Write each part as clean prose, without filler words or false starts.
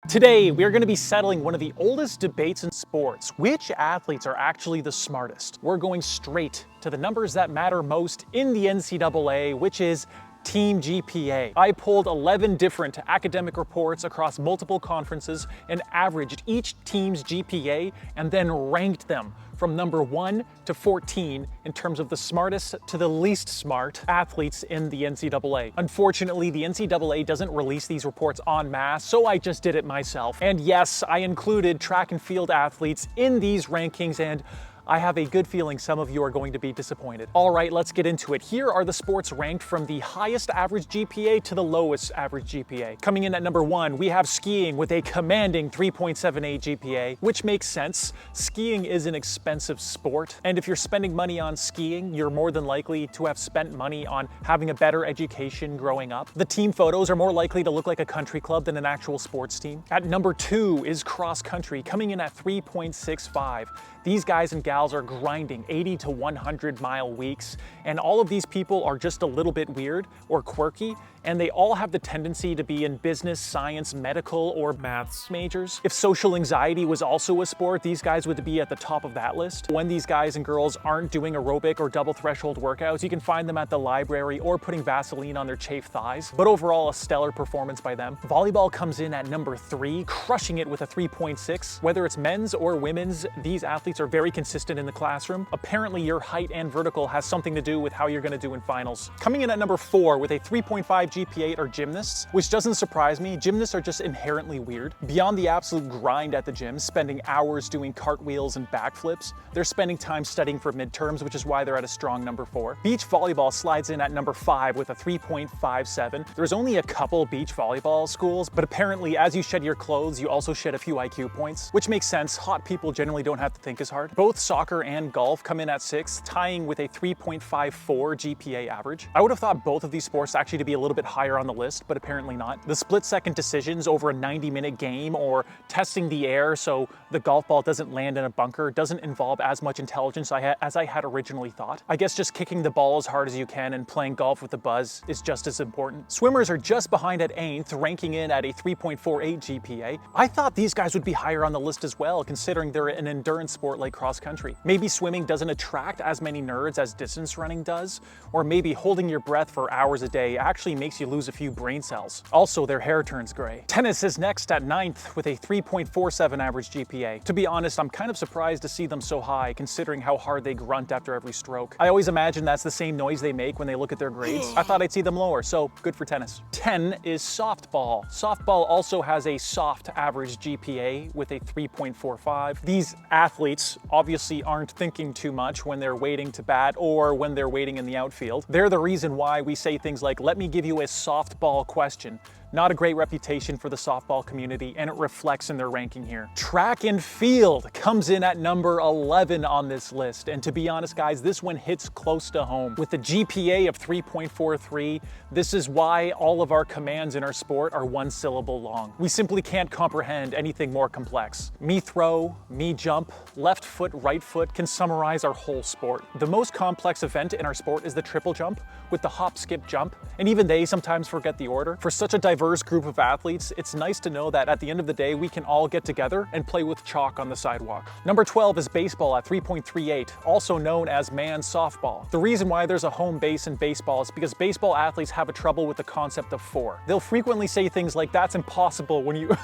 Today, we're going to be settling one of the oldest debates in sports. Which athletes are actually the smartest? We're going straight to the numbers that matter most in the NCAA, which is Team GPA. I pulled 11 different academic reports across multiple conferences and averaged each team's GPA and then ranked them from number 1 to 14 in terms of the smartest to the least smart athletes in the NCAA. Unfortunately, the NCAA doesn't release these reports en masse, so I just did it myself. And yes, I included track and field athletes in these rankings, and I have a good feeling some of you are going to be disappointed. All right, let's get into it. Here are the sports ranked from the highest average GPA to the lowest average GPA. Coming in at number 1, we have skiing with a commanding 3.78 GPA, which makes sense. Skiing is an expensive sport, and if you're spending money on skiing, you're more than likely to have spent money on having a better education growing up. The team photos are more likely to look like a country club than an actual sports team. At number 2 is cross country, coming in at 3.65. These guys and gals are grinding 80 to 100 mile weeks, and all of these people are just a little bit weird or quirky, and they all have the tendency to be in business, science, medical, or maths majors. If social anxiety was also a sport, these guys would be at the top of that list. When these guys and girls aren't doing aerobic or double threshold workouts, you can find them at the library or putting Vaseline on their chafed thighs, but overall a stellar performance by them. Volleyball comes in at number 3, crushing it with a 3.6. Whether it's men's or women's, these athletes are very consistent in the classroom. Apparently your height and vertical has something to do with how you're going to do in finals. Coming in at number 4 with a 3.5 GPA are gymnasts, which doesn't surprise me. Gymnasts are just inherently weird. Beyond the absolute grind at the gym, spending hours doing cartwheels and backflips, they're spending time studying for midterms, which is why they're at a strong number 4. Beach volleyball slides in at number 5 with a 3.57. There's only a couple beach volleyball schools, but apparently as you shed your clothes, you also shed a few IQ points, which makes sense. Hot people generally don't have to think as hard. Both soccer and golf come in at 6, tying with a 3.54 GPA average. I would have thought both of these sports actually to be a little bit higher on the list, but apparently not. The split-second decisions over a 90-minute game or testing the air so the golf ball doesn't land in a bunker doesn't involve as much intelligence as I had originally thought. I guess just kicking the ball as hard as you can and playing golf with the buzz is just as important. Swimmers are just behind at 8th, ranking in at a 3.48 GPA. I thought these guys would be higher on the list as well, considering they're an endurance sport like cross country. Maybe swimming doesn't attract as many nerds as distance running does, or maybe holding your breath for hours a day actually makes you lose a few brain cells. Also, their hair turns gray. Tennis is next at 9th with a 3.47 average GPA. To be honest, I'm kind of surprised to see them so high considering how hard they grunt after every stroke. I always imagine that's the same noise they make when they look at their grades. I thought I'd see them lower, so good for tennis. 10 is softball. Softball also has a soft average GPA with a 3.45. These athletes obviously aren't thinking too much when they're waiting to bat or when they're waiting in the outfield. They're the reason why we say things like, "Let me give you a softball question." Not a great reputation for the softball community, and it reflects in their ranking here. Track and field comes in at number 11 on this list, and to be honest guys, this one hits close to home. With a GPA of 3.43, this is why all of our commands in our sport are one syllable long. We simply can't comprehend anything more complex. Me throw, me jump, left foot, right foot can summarize our whole sport. The most complex event in our sport is the triple jump, with the hop, skip, jump, and even they sometimes forget the order. For such a diverse group of athletes, it's nice to know that at the end of the day, we can all get together and play with chalk on the sidewalk. Number 12 is baseball at 3.38, also known as man softball. The reason why there's a home base in baseball is because baseball athletes have a trouble with the concept of 4. They'll frequently say things like, "That's impossible" when you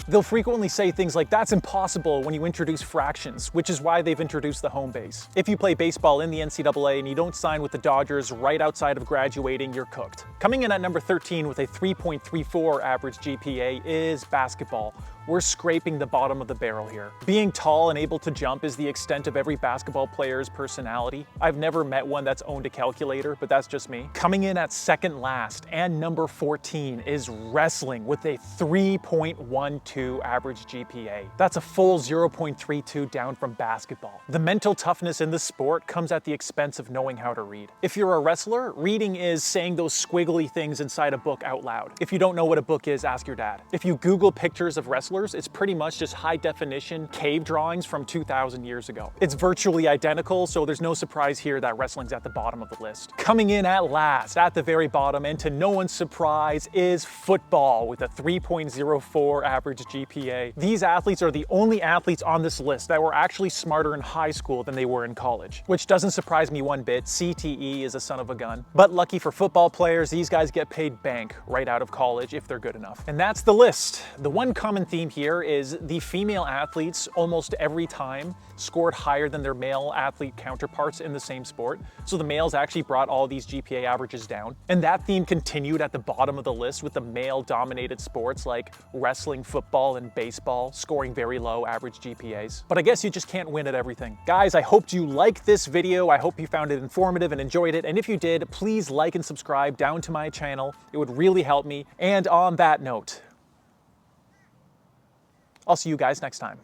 They'll frequently say things like, "That's impossible" when you introduce fractions, which is why they've introduced the home base. If you play baseball in the NCAA and you don't sign with the Dodgers right outside of graduating, you're cooked. Coming in at number 13 with a 3.34 average GPA is basketball. We're scraping the bottom of the barrel here. Being tall and able to jump is the extent of every basketball player's personality. I've never met one that's owned a calculator, but that's just me. Coming in at second last and number 14 is wrestling with a 3.1 0.12 average GPA. That's a full 0.32 down from basketball. The mental toughness in this sport comes at the expense of knowing how to read. If you're a wrestler, reading is saying those squiggly things inside a book out loud. If you don't know what a book is, ask your dad. If you Google pictures of wrestlers, it's pretty much just high definition cave drawings from 2,000 years ago. It's virtually identical, so there's no surprise here that wrestling's at the bottom of the list. Coming in at last, at the very bottom, and to no one's surprise, is football with a 3.04 average GPA. These athletes are the only athletes on this list that were actually smarter in high school than they were in college, which doesn't surprise me one bit. CTE is a son of a gun. But lucky for football players, these guys get paid bank right out of college if they're good enough. And that's the list. The one common theme here is the female athletes almost every time scored higher than their male athlete counterparts in the same sport. So the males actually brought all these GPA averages down. And that theme continued at the bottom of the list with the male-dominated sports like wrestling, football, and baseball scoring very low average GPAs. But I guess you just can't win at everything. Guys, I hope you liked this video. I hope you found it informative and enjoyed it. And if you did, please like and subscribe down to my channel. It would really help me. And on that note, I'll see you guys next time.